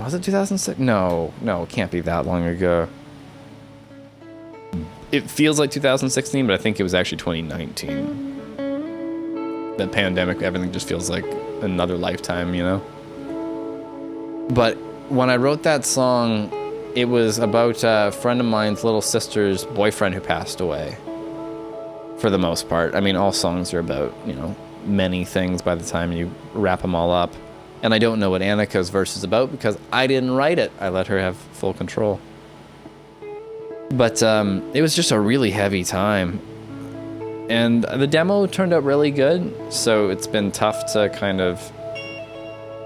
Was it 2006? No, it can't be that long ago. It feels like 2016, but I think it was actually 2019. The pandemic, everything just feels like another lifetime, you know? But when I wrote that song, it was about a friend of mine's little sister's boyfriend who passed away, for the most part. I mean, all songs are about, you know, many things by the time you wrap them all up. And I don't know what Annika's verse is about because I didn't write it. I let her have full control. But it was just a really heavy time. And the demo turned out really good, so it's been tough to kind of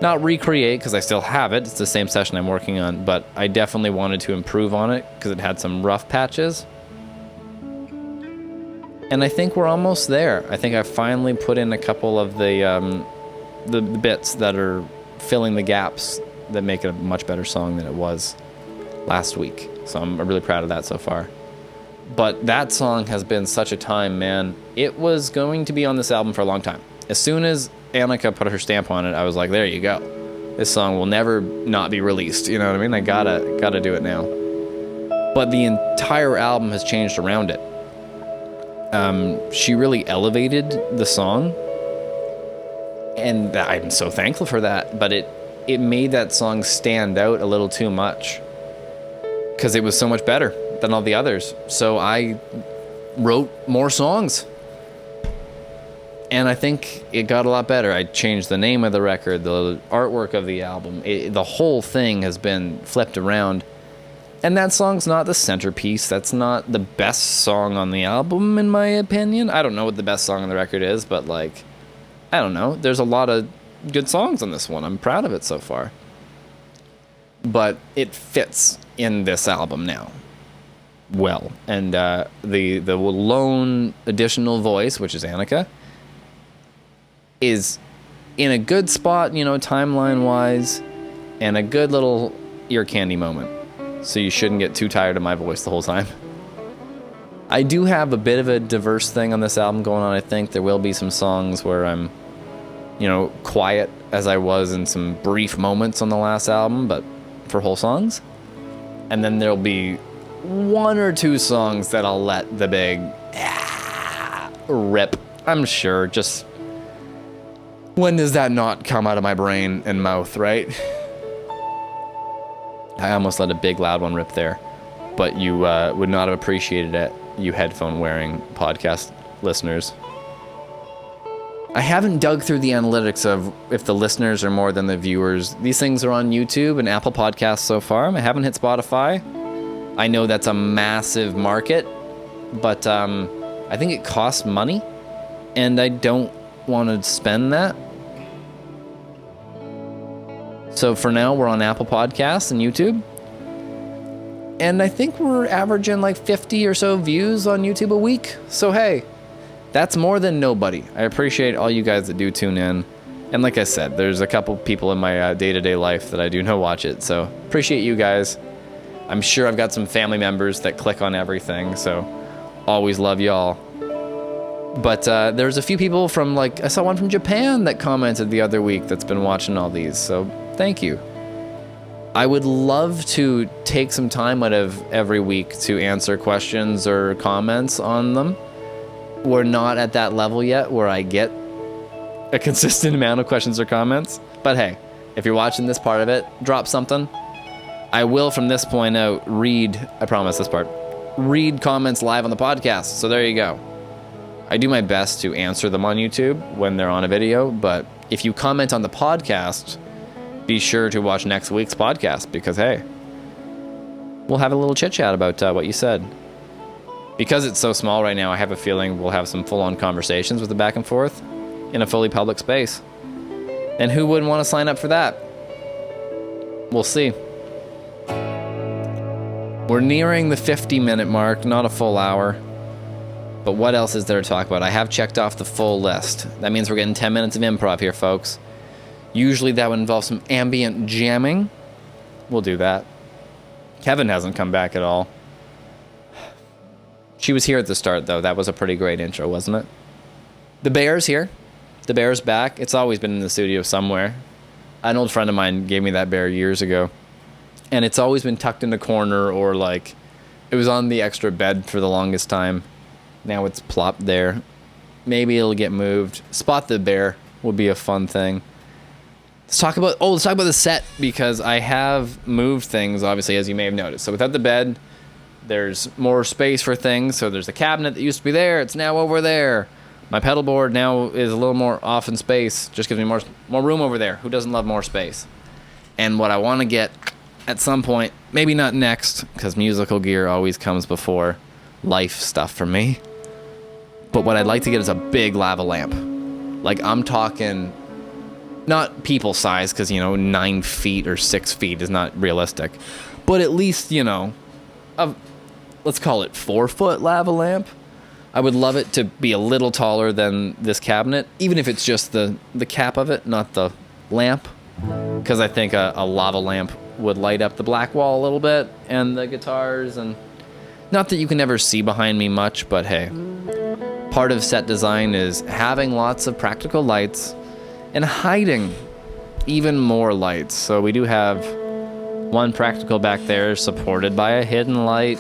not recreate, because I still have it. It's the same session I'm working on, but I definitely wanted to improve on it because it had some rough patches. And I think we're almost there. I think I finally put in a couple of the bits that are filling the gaps that make it a much better song than it was last week. So I'm really proud of that so far. But that song has been such a time, man. It was going to be on this album for a long time. As soon as Annika put her stamp on it, I was like, there you go. This song will never not be released. You know what I mean? I gotta do it now. But the entire album has changed around it. She really elevated the song, and I'm so thankful for that. But it made that song stand out a little too much because it was so much better than all the others. So I wrote more songs, and I think it got a lot better. I changed the name of the record, the artwork of the album. The whole thing has been flipped around. And that song's not the centerpiece. That's not the best song on the album, in my opinion. I don't know what the best song on the record is, but, like, I don't know. There's a lot of good songs on this one. I'm proud of it so far. But it fits in this album now well. And the lone additional voice, which is Annika, is in a good spot, timeline-wise, and a good little ear candy moment. So you shouldn't get too tired of my voice the whole time. I do have a bit of a diverse thing on this album going on, I think. There will be some songs where I'm, quiet as I was in some brief moments on the last album, but for whole songs. And then there'll be one or two songs that I'll let the big rip. I'm sure, just when does that not come out of my brain and mouth, right? I almost let a big loud one rip there, but you would not have appreciated it, you headphone-wearing podcast listeners. I haven't dug through the analytics of if the listeners are more than the viewers. These things are on YouTube and Apple Podcasts so far. I haven't hit Spotify. I know that's a massive market, but I think it costs money, and I don't want to spend that. So for now, we're on Apple Podcasts and YouTube. And I think we're averaging like 50 or so views on YouTube a week. So hey, that's more than nobody. I appreciate all you guys that do tune in. And like I said, there's a couple people in my day-to-day life that I do know watch it. So appreciate you guys. I'm sure I've got some family members that click on everything. So always love y'all. But there's a few people from, I saw one from Japan that commented the other week that's been watching all these. So thank you. I would love to take some time out of every week to answer questions or comments on them. We're not at that level yet where I get a consistent amount of questions or comments. But hey, if you're watching this part of it, drop something. I will, from this point out, I promise this part, read comments live on the podcast. So there you go. I do my best to answer them on YouTube when they're on a video. But if you comment on the podcast, be sure to watch next week's podcast because, hey, we'll have a little chit-chat about what you said. Because it's so small right now, I have a feeling we'll have some full-on conversations with the back and forth in a fully public space. And who wouldn't want to sign up for that? We'll see. We're nearing the 50-minute mark, not a full hour. But what else is there to talk about? I have checked off the full list. That means we're getting 10 minutes of improv here, folks. Usually that would involve some ambient jamming. We'll do that. Kevin hasn't come back at all. She was here at the start, though. That was a pretty great intro, wasn't it? The Bear's here. The Bear's back. It's always been in the studio somewhere. An old friend of mine gave me that bear years ago. And it's always been tucked in the corner or it was on the extra bed for the longest time. Now it's plopped there. Maybe it'll get moved. Spot the Bear would be a fun thing. Let's talk about the set because I have moved things, obviously, as you may have noticed. So without the bed, there's more space for things. So there's the cabinet that used to be there. It's now over there. My pedal board now is a little more off in space. Just gives me more room over there. Who doesn't love more space? And what I want to get at some point, maybe not next, because musical gear always comes before life stuff for me. But what I'd like to get is a big lava lamp. I'm talking not people size, because, 9 feet or 6 feet is not realistic. But at least, let's call it 4-foot lava lamp. I would love it to be a little taller than this cabinet, even if it's just the cap of it, not the lamp. Because I think a lava lamp would light up the black wall a little bit, and the guitars, and not that you can never see behind me much, but hey. Part of set design is having lots of practical lights and hiding even more lights. So we do have one practical back there supported by a hidden light,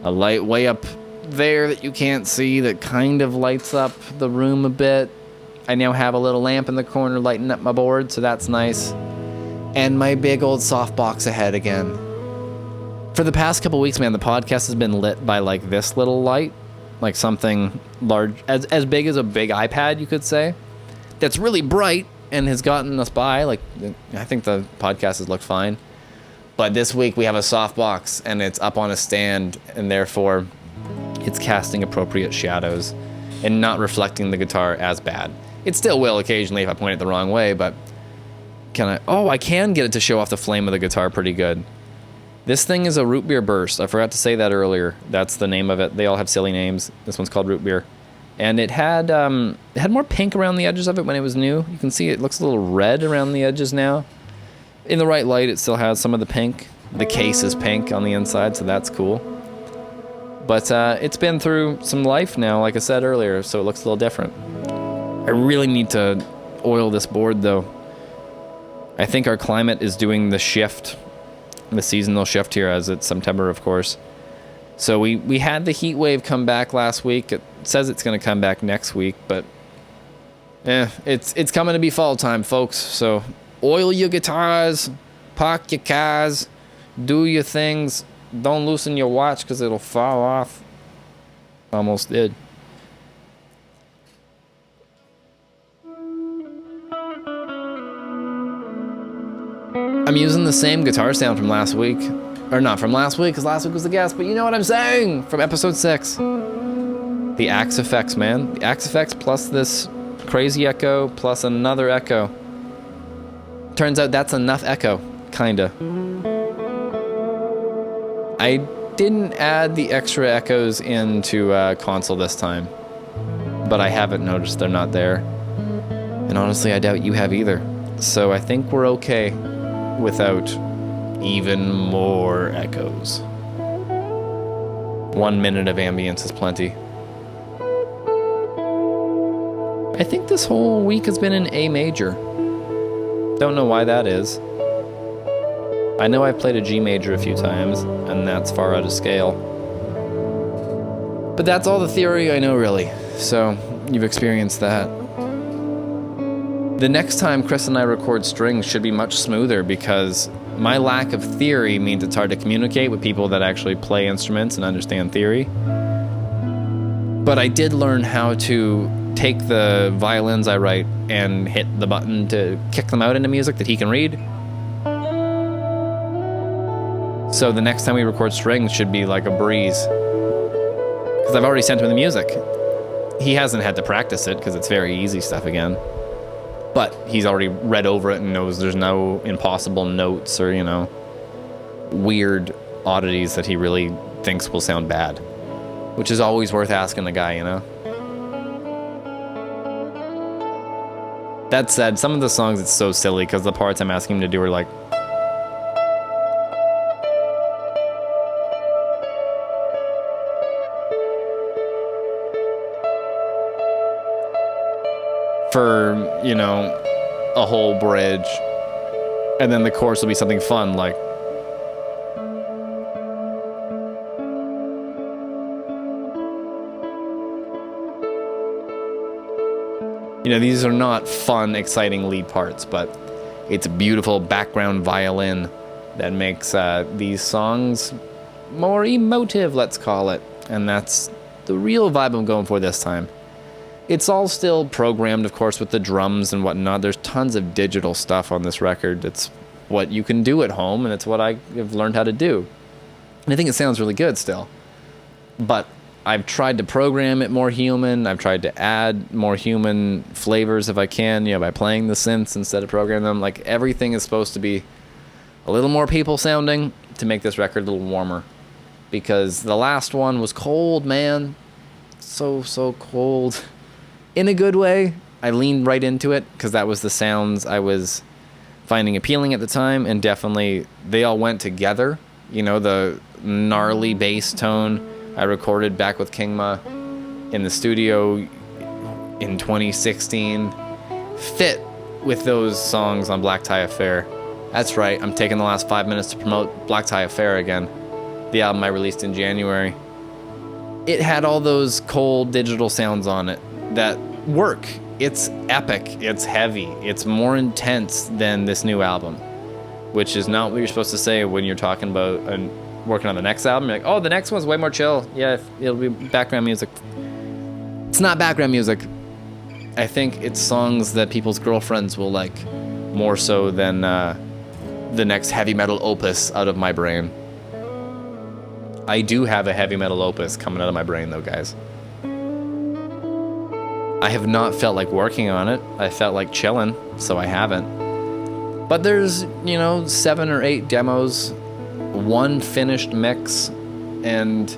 a light way up there that you can't see that kind of lights up the room a bit. I now have a little lamp in the corner lighting up my board, so that's nice. And my big old softbox ahead again. For the past couple weeks, man, the podcast has been lit by this little light, something large, as big as a big iPad, you could say, that's really bright and has gotten us by. I think the podcast has looked fine. But this week we have a softbox and it's up on a stand, and therefore it's casting appropriate shadows and not reflecting the guitar as bad. It still will occasionally if I point it the wrong way, but can I? Oh, I can get it to show off the flame of the guitar pretty good. This thing is a Rootbeer burst. I forgot to say that earlier. That's the name of it. They all have silly names. This one's called Rootbeer. And it had more pink around the edges of it when it was new. You can see it looks a little red around the edges now. In the right light, it still has some of the pink. The case is pink on the inside, so that's cool. But it's been through some life now, like I said earlier, so it looks a little different. I really need to oil this board, though. I think our climate is doing the shift, the seasonal shift here, as it's September, of course. So we had the heat wave come back last week. It says it's going to come back next week, but it's coming to be fall time, folks. So oil your guitars, park your cars, do your things. Don't loosen your watch because it'll fall off. Almost did. I'm using the same guitar sound from last week. Or not from last week, because last week was the guest, but you know what I'm saying! From episode 6. The Axe effects, man. The Axe effects plus this crazy echo plus another echo. Turns out that's enough echo. Kinda. I didn't add the extra echoes into console this time. But I haven't noticed they're not there. And honestly, I doubt you have either. So I think we're okay without even more echoes. 1 minute of ambience is plenty. I think this whole week has been in A major. Don't know why that is. I know I've played a G major a few times, and that's far out of scale. But that's all the theory I know, really. So, you've experienced that. The next time Chris and I record strings should be much smoother because my lack of theory means it's hard to communicate with people that actually play instruments and understand theory. But I did learn how to take the violins I write and hit the button to kick them out into music that he can read. So the next time we record strings should be like a breeze. Because I've already sent him the music. He hasn't had to practice it because it's very easy stuff again. But he's already read over it and knows there's no impossible notes or, you know, weird oddities that he really thinks will sound bad. Which is always worth asking the guy, you know? That said, some of the songs it's so silly because the parts I'm asking him to do are like... for, you know, a whole bridge. And then the chorus will be something fun, like... You know, these are not fun, exciting lead parts, but it's a beautiful background violin that makes these songs more emotive, let's call it. And that's the real vibe I'm going for this time. It's all still programmed, of course, with the drums and whatnot. There's tons of digital stuff on this record. It's what you can do at home, and it's what I have learned how to do. And I think it sounds really good still. But I've tried to program it more human. I've tried to add more human flavors if I can, you know, by playing the synths instead of programming them. Like, everything is supposed to be a little more people sounding to make this record a little warmer. Because the last one was cold, man. So cold. In a good way. I leaned right into it because that was the sounds I was finding appealing at the time, and definitely they all went together. You know, the gnarly bass tone I recorded back with Kingma in the studio in 2016 fit with those songs on Black Tie Affair. That's right, I'm taking the last 5 minutes to promote Black Tie Affair again, the album I released in January. It had all those cold digital sounds on it that work. It's epic, it's heavy, it's more intense than this new album, which is not what you're supposed to say when you're talking about working on the next album. You're like, oh, the next one's way more chill. Yeah, it'll be background music. It's not background music. I think it's songs that people's girlfriends will like more so than the next heavy metal opus out of my brain. I do have a heavy metal opus coming out of my brain, though, guys. I have not felt like working on it. I felt like chilling, so I haven't. But there's, 7 or 8 demos, 1 finished mix, and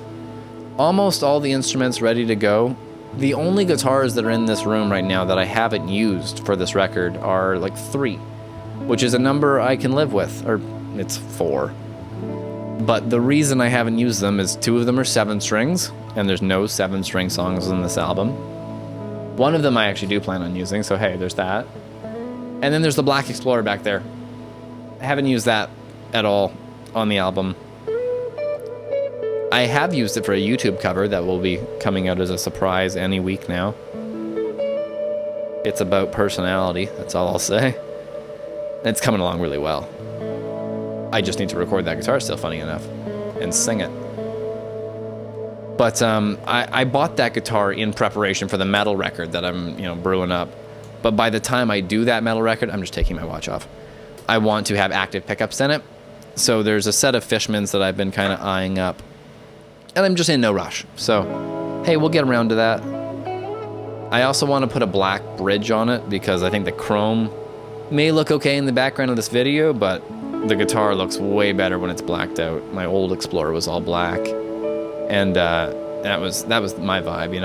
almost all the instruments ready to go. The only guitars that are in this room right now that I haven't used for this record are like 3, which is a number I can live with, or it's 4. But the reason I haven't used them is 2 of them are 7 strings, and there's no 7-string songs in this album. 1 of them I actually do plan on using, so hey, there's that. And then there's the Black Explorer back there. I haven't used that at all on the album. I have used it for a YouTube cover that will be coming out as a surprise any week now. It's about personality, that's all I'll say. It's coming along really well. I just need to record that guitar still, funny enough, and sing it. But I bought that guitar in preparation for the metal record that I'm brewing up. But by the time I do that metal record, I'm just taking my watch off. I want to have active pickups in it. So there's a set of Fishmans that I've been kind of eyeing up. And I'm just in no rush. So, hey, we'll get around to that. I also want to put a black bridge on it because I think the chrome may look okay in the background of this video, but the guitar looks way better when it's blacked out. My old Explorer was all black. And that was my vibe,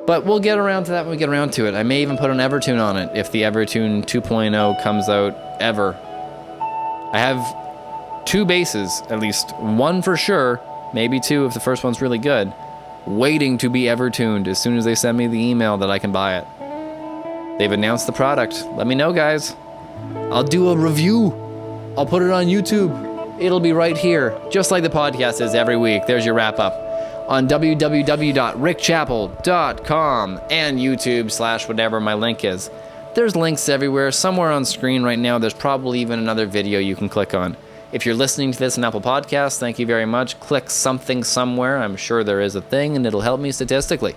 But we'll get around to that when we get around to it. I may even put an Evertune on it if the Evertune 2.0 comes out ever. I have 2 basses, at least 1 for sure, maybe 2 if the first one's really good, waiting to be Evertuned as soon as they send me the email that I can buy it. They've announced the product. Let me know, guys. I'll do a review. I'll put it on YouTube. It'll be right here, just like the podcast is every week. There's your wrap up on www.rickchappell.com and YouTube / whatever my link is. There's links everywhere. Somewhere on screen right now, there's probably even another video you can click on. If you're listening to this on Apple Podcasts, thank you very much. Click something somewhere. I'm sure there is a thing, and it'll help me statistically.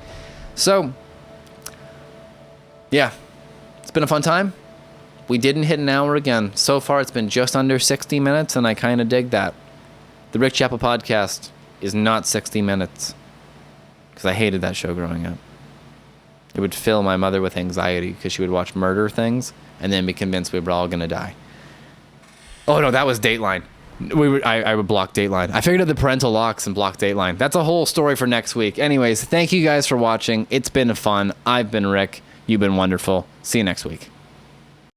So, yeah, it's been a fun time. We didn't hit an hour again. So far, it's been just under 60 minutes, and I kind of dig that. The Rick Chappell Podcast is not 60 minutes, because I hated that show growing up. It would fill my mother with anxiety, because she would watch murder things, and then be convinced we were all going to die. Oh, no, that was Dateline. I would block Dateline. I figured out the parental locks and block Dateline. That's a whole story for next week. Anyways, thank you guys for watching. It's been fun. I've been Rick. You've been wonderful. See you next week.